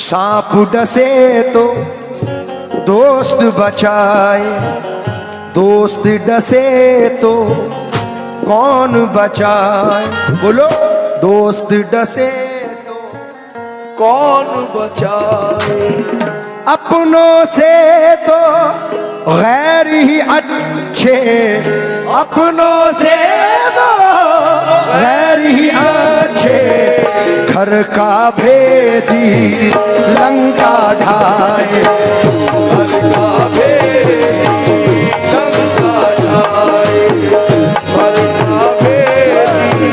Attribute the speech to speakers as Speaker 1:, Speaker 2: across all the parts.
Speaker 1: सांप डसे तो दोस्त बचाए, दोस्त डसे तो कौन बचाए। बोलो, दोस्त डसे तो
Speaker 2: कौन बचाए।
Speaker 1: अपनों से तो गैर ही अच्छे, अपनों से तो गैर ही अच्छे। घर का भेदी लंका ढाए,
Speaker 2: घर का भेदी लंका ढाए, घर का भेदी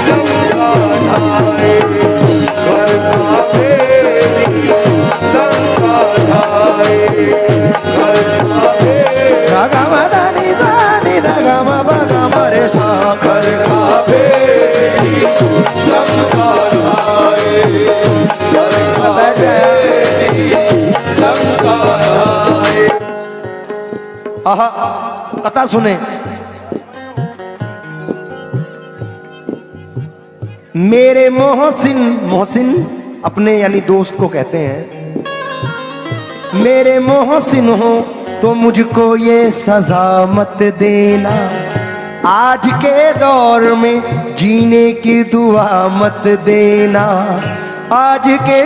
Speaker 2: लंका ढाए, घर का भेदी लंका ढाए, घर का भेदी।
Speaker 1: धागा मदानी दानी धागा मबगा मरे सा।
Speaker 2: घर का भेदी लंका ढाए, घर का भेदी लंका ढाए।
Speaker 1: आहा, कथा सुने। मेरे मोहसिन, मोहसिन अपने यानी दोस्त को कहते हैं, मेरे मोहसिन हो तो मुझको ये सजा मत देना, आज के दौर में जीने की दुआ मत देना, आज के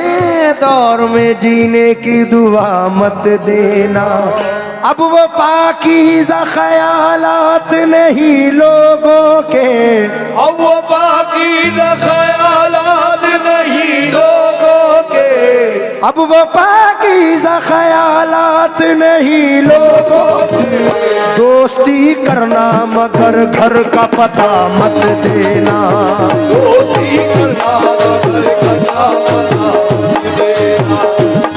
Speaker 1: दौर में जीने की दुआ मत देना। अब वो पाकीज़ा ख्यालात नहीं लोगों के,
Speaker 2: अब वो पाकीज़ा ख्यालात नहीं लोगों के,
Speaker 1: अब वो पाकीज़ा ख्यालात नहीं लोगों के। दोस्ती करना मगर घर का पता मत देना,
Speaker 2: दोस्ती करना मगर घर का पता मत देना,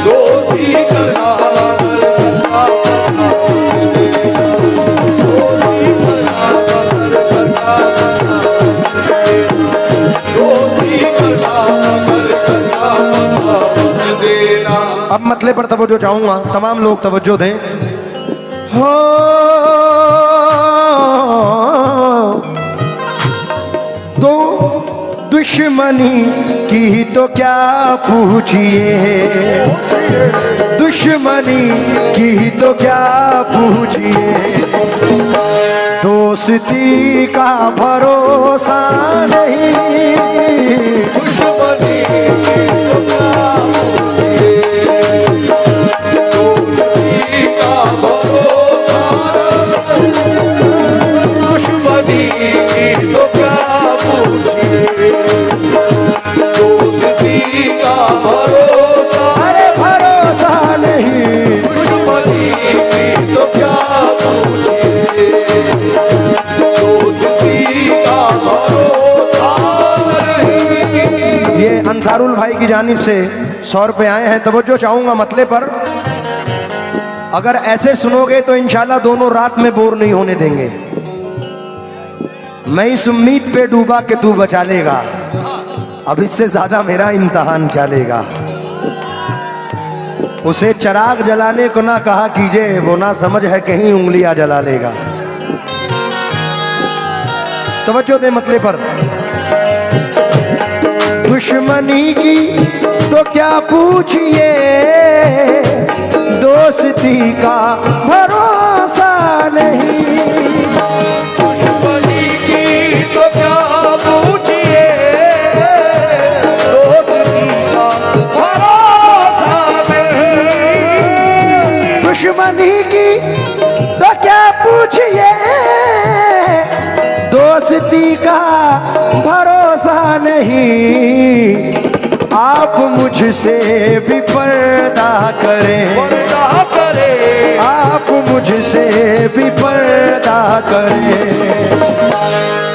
Speaker 2: दोस्ती करना मगर घर का पता मत देना, दोस्ती करना मगर घर का पता मत देना, दोस्ती करना मगर घर का पता मत देना।
Speaker 1: अब मतले पर तवज्जो चाहूंगा, तमाम लोग तवज्जो दें। हो तो दुश्मनी की तो क्या पूछिए, दुश्मनी की तो क्या पूछिए। दोस्ती का भरोसा नहीं,
Speaker 2: दुश्मनी तो क्या पूछिए, दोस्ती का भरोसा नहीं, दुश्मनी तो क्या पूछिए, दोस्ती का भरोसा।
Speaker 1: अरे भरोसा नहीं,
Speaker 2: दुश्मनी तो क्या पूछिए, दोस्ती का भरोसा नहीं।
Speaker 1: ये अंसारुल भाई की जानिब से 100 रुपए आए हैं, तवज्जो चाहूंगा मतले पर। अगर ऐसे सुनोगे तो इंशाल्लाह दोनों रात में बोर नहीं होने देंगे। मैं इस उम्मीद पे डूबा कि तू बचा लेगा, अब इससे ज्यादा मेरा इम्तिहान क्या लेगा। उसे चिराग जलाने को ना कहा कीजिए, वो ना समझ है कहीं उंगलियां जला लेगा। तवज्जो दे मतले पर। दुश्मनी की तो क्या पूछिए, दोस्ती का भरोसा नहीं।
Speaker 2: दुश्मनी की तो क्या पूछिए, दोस्ती का भरोसा नहीं।
Speaker 1: दुश्मनी की तो क्या पूछिए, दोस्ती का भरोसा नहीं। आप मुझसे भी पर्दा करें,
Speaker 2: पर्दा करें,
Speaker 1: आप मुझसे भी पर्दा करें।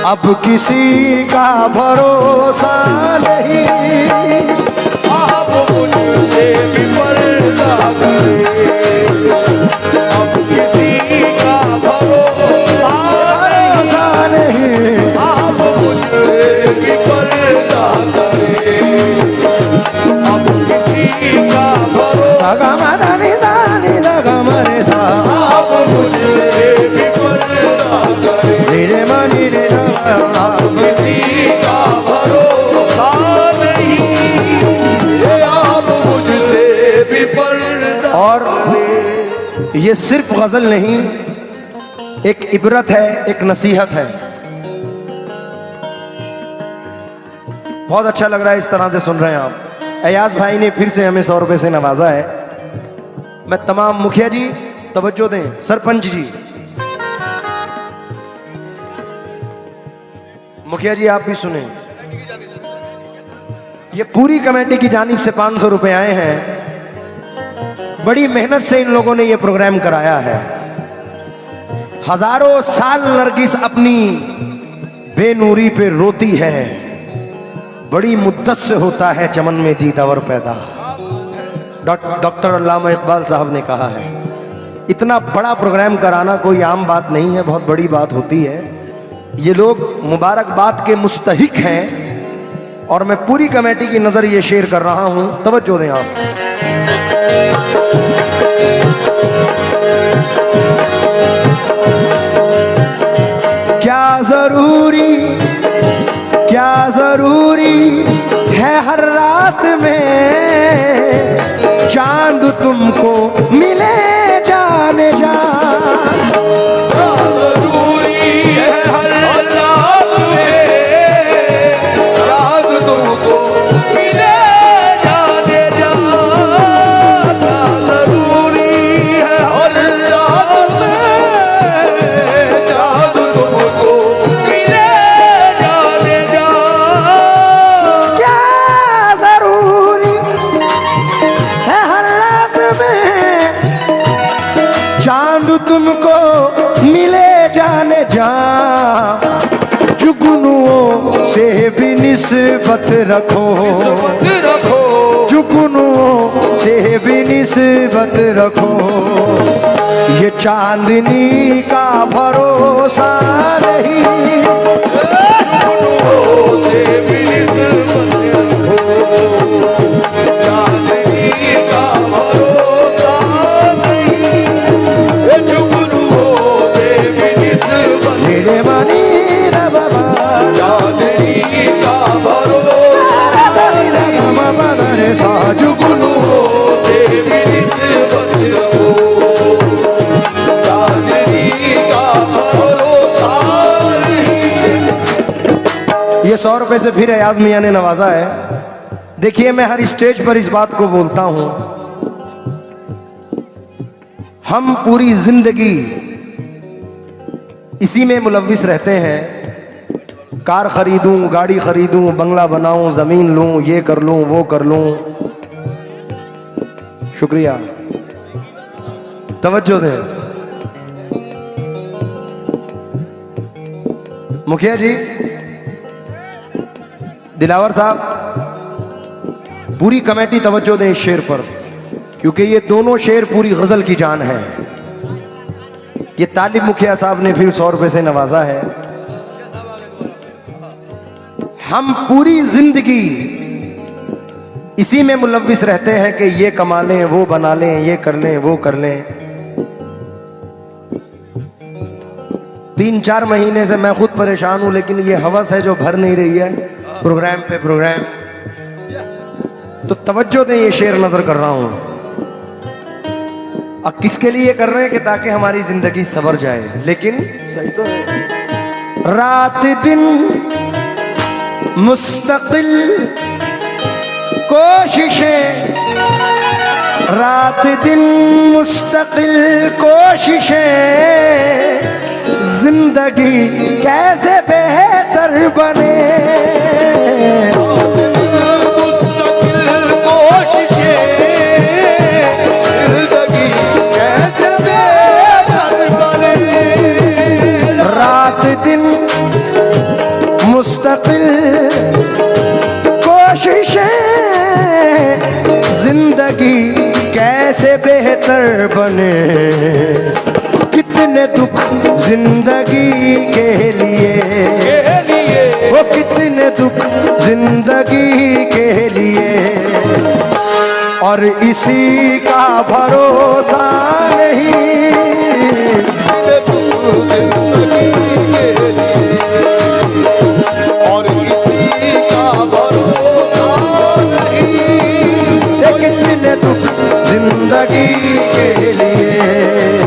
Speaker 1: अब किसी का भरोसा नहीं,
Speaker 2: आप मुझसे भी पर्दा करें। अब किसी का भरोसा
Speaker 1: नहीं,
Speaker 2: आप मुझसे भी पर्दा करें। अब किसी का भरोसा
Speaker 1: धागा मदानी दानी धागा मरे सा।
Speaker 2: आप मुझसे भी पर्दा करें।
Speaker 1: रे मनी रे धागा।
Speaker 2: किसी का भरोसा नहीं, ये आप मुझसे
Speaker 1: ये सिर्फ गजल नहीं, एक इबरत है, एक नसीहत है। बहुत अच्छा लग रहा है इस तरह से सुन रहे हैं आप। अयाज भाई ने फिर से हमें 100 रुपए से नवाजा है। मैं तमाम मुखिया जी तवज्जो दें, सरपंच जी, मुखिया जी आप भी सुने। ये पूरी कमेटी की जानिब से 500 रुपए आए हैं। बड़ी मेहनत से इन लोगों ने ये प्रोग्राम कराया है। हजारों साल नरगिस अपनी बेनूरी पे रोती है, बड़ी मुद्दत से होता है चमन में दीदावर पैदा। डॉक्टर अल्लामा इकबाल साहब ने कहा है। इतना बड़ा प्रोग्राम कराना कोई आम बात नहीं है, बहुत बड़ी बात होती है। ये लोग मुबारकबाद के मुस्तहिक हैं और मैं पूरी कमेटी की नजर ये शेयर कर रहा हूं, तवज्जो दें आप। क्या जरूरी है हर रात में चांद तुमको मिले जाने जा।
Speaker 2: क्या जरूरी है हर रात में चांद तुमको मिले जाने जा। क्या जरूरी है हर रात में चांद तुमको मिले जाने जा।
Speaker 1: क्या जरूरी है हर रात में चांद तुमको मिले जाने जा। जुगनुओं से भी निस्बत रखो, जुगनुओं से भी निस्बत रखो। ये चांदनी का भरोसा नहीं,
Speaker 2: से भी निस्बत रखो। चांदनी का भरोसा नहीं, ये जुगनुओं से भी निस्बत।
Speaker 1: मेरे मनी रा बाबा
Speaker 2: चांदनी का भरोसा
Speaker 1: रे सा जुगनुओं
Speaker 2: से भी निस्बत रखो। चांदनी का भरोसा नहीं।
Speaker 1: ये 100 रुपए से फिर अयाज मियां ने नवाजा है। देखिए मैं हर स्टेज पर इस बात को बोलता हूं, हम पूरी जिंदगी इसी में मुलव्विस रहते हैं। कार खरीदूं, गाड़ी खरीदूं, बंगला बनाऊं, जमीन लूं, ये कर लूं, वो कर लूं। शुक्रिया, तवज्जो दें। मुखिया जी, दिलावर साहब, पूरी कमेटी तवज्जो दें इस शेर पर, क्योंकि ये दोनों शेर पूरी गजल की जान है। ये तालिब मुखिया साहब ने फिर 100 रुपए से नवाजा है। हम पूरी जिंदगी इसी में मुलव्विस रहते हैं कि ये कमा लें, वो बना लें, ये कर लें, वो कर लें। 3-4 महीने से मैं खुद परेशान हूं, लेकिन ये हवस है जो भर नहीं रही है प्रोग्राम पे प्रोग्राम। तो तवज्जो दें, ये शेर नजर कर रहा हूं। अब किसके लिए कर रहे हैं कि ताकि हमारी जिंदगी सवर जाए। लेकिन सही तो है। रात दिन मुस्तकिल कोशिशें, रात दिन मुस्तकिल कोशिशें, जिंदगी कैसे बेहतर बने। रात दिन मुस्तकिल कोशिशें, जिंदगी कैसे बेहतर बने। कितने दुख जिंदगी के लिए, वो कितने दुख जिंदगी के लिए, और इसी का भरोसा नहीं।
Speaker 2: और किसी का भरोसा नहीं।
Speaker 1: कितने दुख जिंदगी के लिए,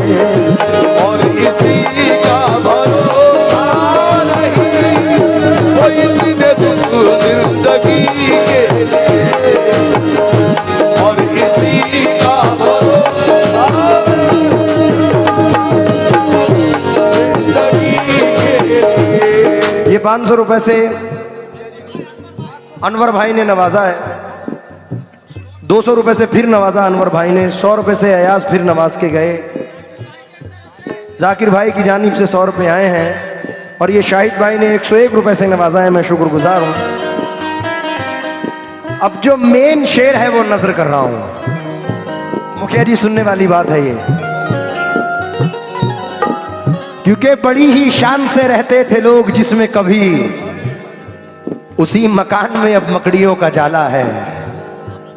Speaker 1: 500 रुपए से अनवर भाई ने नवाजा है, 200 रुपए से फिर नवाजा अनवर भाई ने, 100 रुपए से अयाज फिर नवाज के गए, जाकिर भाई की जानिब से 100 रुपए आए हैं और ये शाहिद भाई ने 101 रुपए से नवाजा है। मैं शुक्रगुजार हूं। अब जो मेन शेर है वो नजर कर रहा हूं। मुखिया जी सुनने वाली बात है ये, क्योंकि बड़ी ही शान से रहते थे लोग जिसमें कभी, उसी मकान में अब मकड़ियों का जाला है।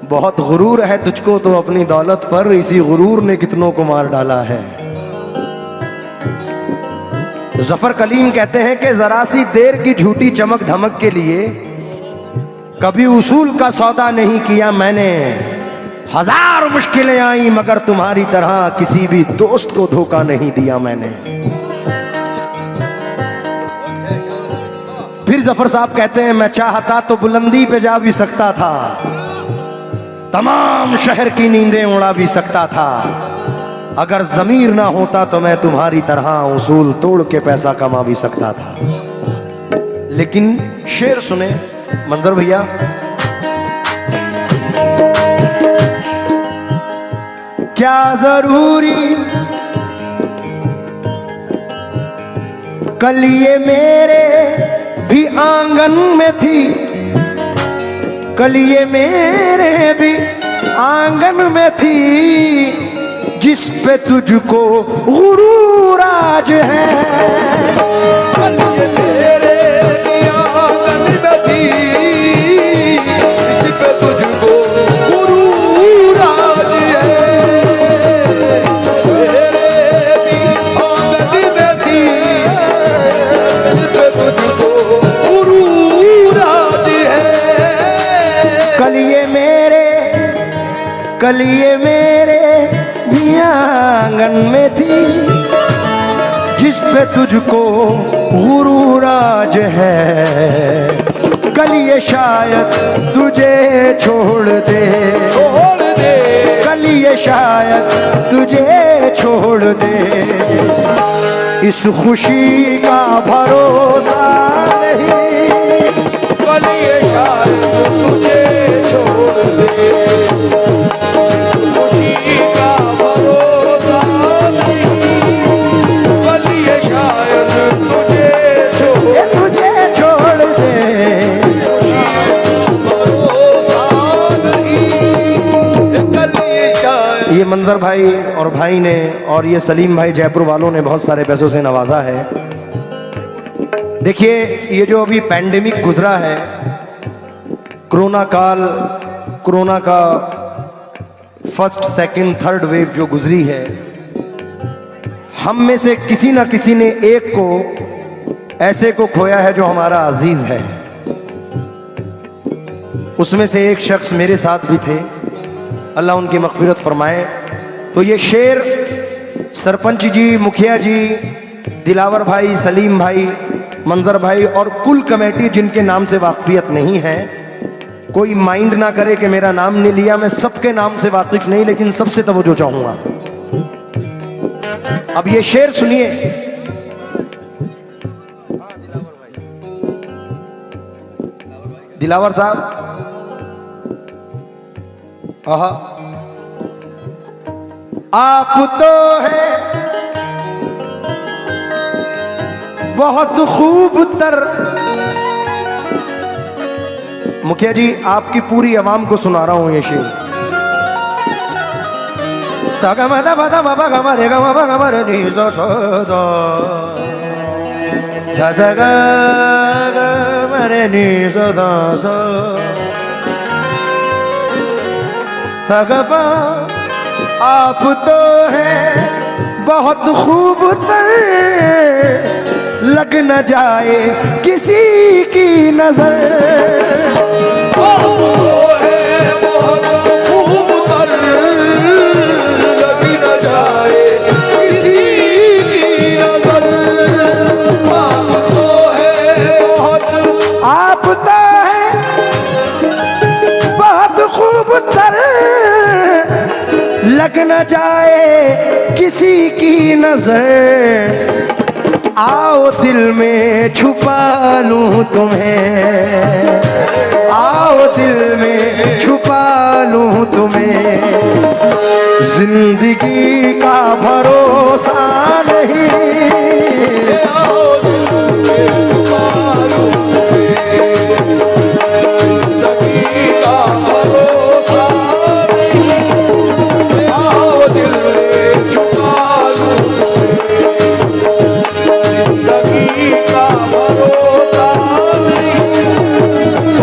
Speaker 1: बहुत गुरूर है तुझको तो अपनी दौलत पर, इसी गुरूर ने कितनों को मार डाला है। जफर कलीम कहते हैं कि जरा सी देर की झूठी चमक धमक के लिए कभी उसूल का सौदा नहीं किया मैंने। 1000 मुश्किलें आई मगर तुम्हारी तरह किसी भी दोस्त को धोखा नहीं दिया मैंने। फिर जफर साहब कहते हैं मैं चाहता तो बुलंदी पे जा भी सकता था, तमाम शहर की नींदें उड़ा भी सकता था। अगर जमीर ना होता तो मैं तुम्हारी तरह उसूल तोड़ के पैसा कमा भी सकता था। लेकिन शेर सुने मंजर भैया, क्या जरूरी कल ये मेरे भी आंगन में थी, कल ये मेरे भी आंगन में थी, जिस पे तुझको गुरूर आज है।
Speaker 2: कल ये मेरे भी आंगन में थी, जिस पे तुझको गुरूर आज है। मेरे भी आंगन में थी, जिस पे तुझको गुरूर आज है।
Speaker 1: कल ये मेरे भी आंगन में थी, जिस पे तुझको गुरूर आज है। कल ये शायद तुझे छोड़ दे, कल ये शायद तुझे छोड़ दे। इस खुशी का भरोसा नहीं,
Speaker 2: कल ये शायद तुझे छोड़ दे। खुशी का भरोसा नहीं, कल ये शायद तुझे छोड़
Speaker 1: दे।
Speaker 2: भरोसा नहीं, कल ये शायद।
Speaker 1: ये मंजर भाई और भाई ने और ये सलीम भाई जयपुर वालों ने बहुत सारे पैसों से नवाजा है। देखिए ये जो अभी पैंडेमिक गुजरा है, कोरोना काल, कोरोना का फर्स्ट सेकंड थर्ड वेव जो गुजरी है, हम में से किसी ना किसी ने एक को ऐसे को खोया है जो हमारा अजीज है। उसमें से एक शख्स मेरे साथ भी थे, अल्लाह उनकी मग़फ़िरत फरमाए। तो ये शेर सरपंच जी, मुखिया जी, दिलावर भाई, सलीम भाई, मंजर भाई और कुल कमेटी जिनके नाम से वाकफियत नहीं है, कोई माइंड ना करे कि मेरा नाम नहीं लिया, मैं सबके नाम से वाकिफ नहीं, लेकिन सबसे तवज्जो चाहूंगा। अब ये शेर सुनिए। दिलावर साहब, आहा, आप तो है बहुत खूब तर। मुखिया जी आपकी पूरी आवाम को सुना रहा हूं ये शेर। सागा मादा मादा बाबा गा मारे गा बाबा गा मारे नी सो सो दो सा गा गा मारे नी सो दो सो सागा पा। आप तो है बहुत खूब तर, लग न जाए किसी की नजर।
Speaker 2: बहुत खूब तर, लग न जाए किसी की नजर।
Speaker 1: आप तो है बहुत खूब तर, लग न जाए किसी की नजर। आओ दिल में छुपा लूं तुम्हें, आओ दिल में छुपा लूं तुम्हें, जिंदगी का भरोसा नहीं,
Speaker 2: आओ दिल में छुपा लूं तुम्हें, जिंदगी का भरोसा नहीं, आओ दिल में छुपा लूं जिंदगी का भरोसा नहीं,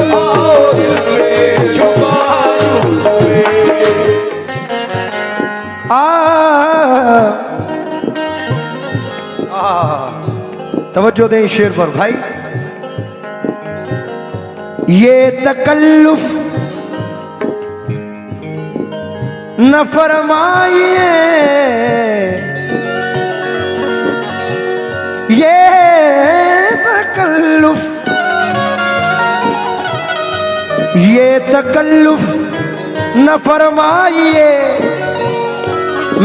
Speaker 2: आओ दिल में छुपा लूं
Speaker 1: तवज्जो दें इस शेर पर भाई। ये तकल्लुफ न फरमाइए, ये तकल्लुफ, ये तकल्लुफ न फरमाइए,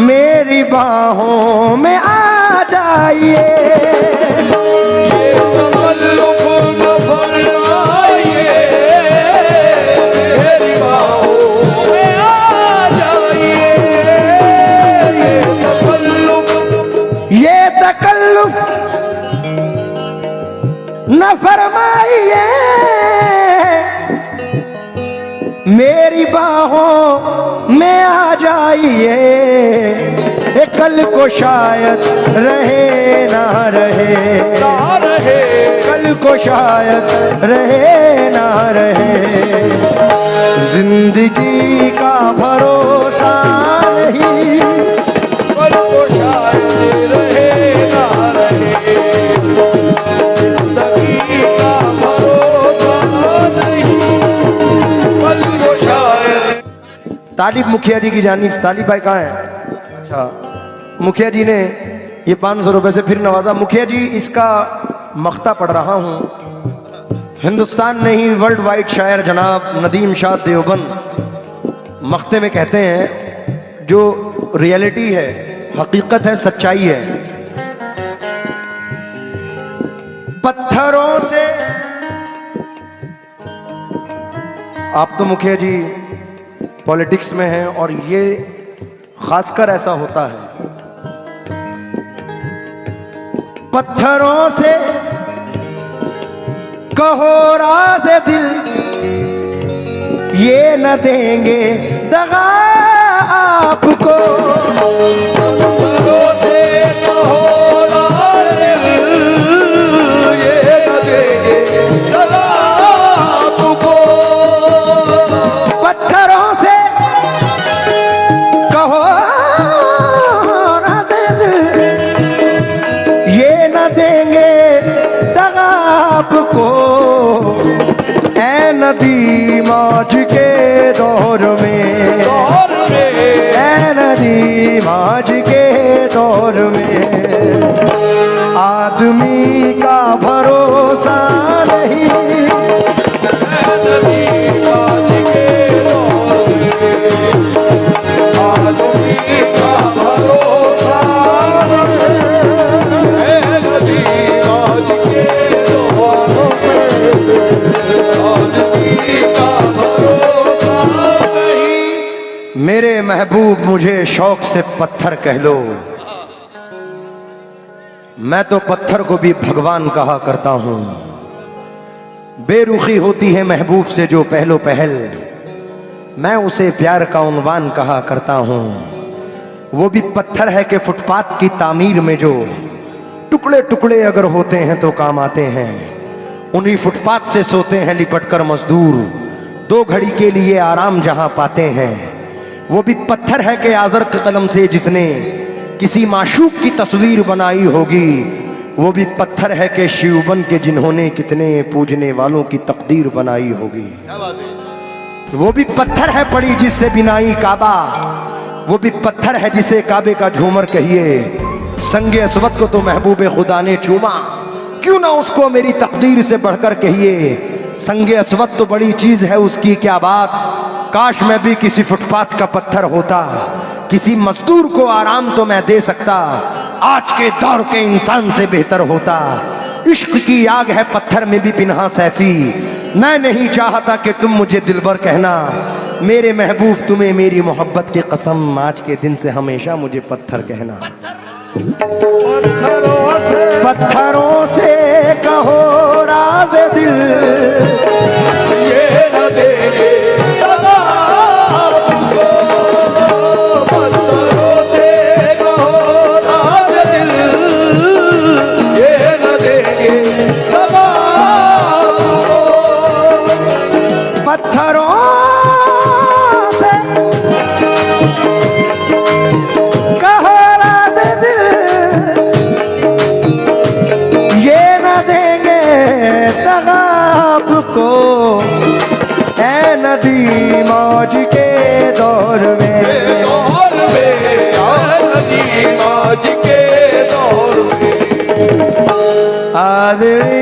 Speaker 1: मेरी बाहों में आ जाइए,
Speaker 2: तकल्लुफ न फरमाइए, मेरी बाहों में आ जाइए,
Speaker 1: ये तकल्लुफ न फरमाइए, मेरी बाहों में आ जाइए, कल को शायद रहे ना रहे,
Speaker 2: ना रहे,
Speaker 1: कल को शायद रहे ना रहे, जिंदगी का भरोसा नहीं,
Speaker 2: कल को शायद रहे ना रहे, जिंदगी का भरोसा नहीं, कल को शायद।
Speaker 1: तालिब मुखिया जी की जानिब, तालिब भाई कहाँ है? अच्छा, मुखिया जी ने ये 500 रुपए से फिर नवाजा। मुखिया जी, इसका मख्ता पढ़ रहा हूँ। हिंदुस्तान नहीं वर्ल्ड वाइड शायर जनाब नदीम शाह देवबंद मख्ते में कहते हैं, जो रियलिटी है, हकीकत है, सच्चाई है, पत्थरों से, आप तो मुखिया जी पॉलिटिक्स में हैं और ये खासकर ऐसा होता है, पत्थरों से कहो राज़ दिल, ये न देंगे दगा आपको,
Speaker 2: पत्थरों से कहो राज़ दिल, ये न देंगे दगा आपको,
Speaker 1: पत्थरों से कहो राज़ दिल, ये न देंगे दगा आपको, ऐ नदी मौज के दौर में,
Speaker 2: दौर में,
Speaker 1: ऐ नदी मौज के दौर में, आदमी का भरोसा नहीं,
Speaker 2: नदी आज के दौर में, आदमी का भरोसा नहीं, नदी आज के दौर में, आदमी का भरोसा नहीं।
Speaker 1: मेरे महबूब मुझे शौक से पत्थर कह लो, मैं तो पत्थर को भी भगवान कहा करता हूं, बेरुखी होती है महबूब से जो पहलो पहल, मैं उसे प्यार का उन्वान कहा करता हूं, वो भी पत्थर है कि फुटपाथ की तामीर में जो टुकड़े टुकड़े अगर होते हैं तो काम आते हैं, उन्हीं फुटपाथ से सोते हैं लिपटकर मजदूर, 2 घड़ी के लिए आराम जहां पाते हैं, वो भी पत्थर है कि आज़र के कलम से जिसने किसी माशूक की तस्वीर बनाई होगी, वो भी पत्थर है कि शिवबन के जिन्होंने कितने पूजने वालों की तकदीर बनाई होगी, वो भी पत्थर है पड़ी जिससे बिनाई काबा, वो भी पत्थर है जिसे काबे का झूमर कहिए, संगे अस्वद को तो महबूब खुदा ने चूमा, क्यों ना उसको मेरी तकदीर से बढ़कर कहिए, संगे अस्वद तो बड़ी चीज है उसकी क्या बात, काश मैं भी किसी फुटपाथ का पत्थर होता, किसी मजदूर को आराम तो मैं दे सकता, आज के दौर के इंसान से बेहतर होता। इश्क की आग है पत्थर में भी पिन्हा सैफी। मैं नहीं चाहता कि तुम मुझे दिलबर कहना, मेरे महबूब तुम्हें मेरी मोहब्बत की कसम, आज के दिन से हमेशा मुझे पत्थर कहना। पत्थरों से कहो राज दिल,
Speaker 2: ये न देंगे दगा आपको। पत्थरों से कहो राज दिल, ये न देंगे दगा आपको।
Speaker 1: पत्थरों से कहो राज दिल, ये न देंगे दगा आपको। ऐ नदी मौज के दौर में,
Speaker 2: दौर में आज के दौर में
Speaker 1: आदमी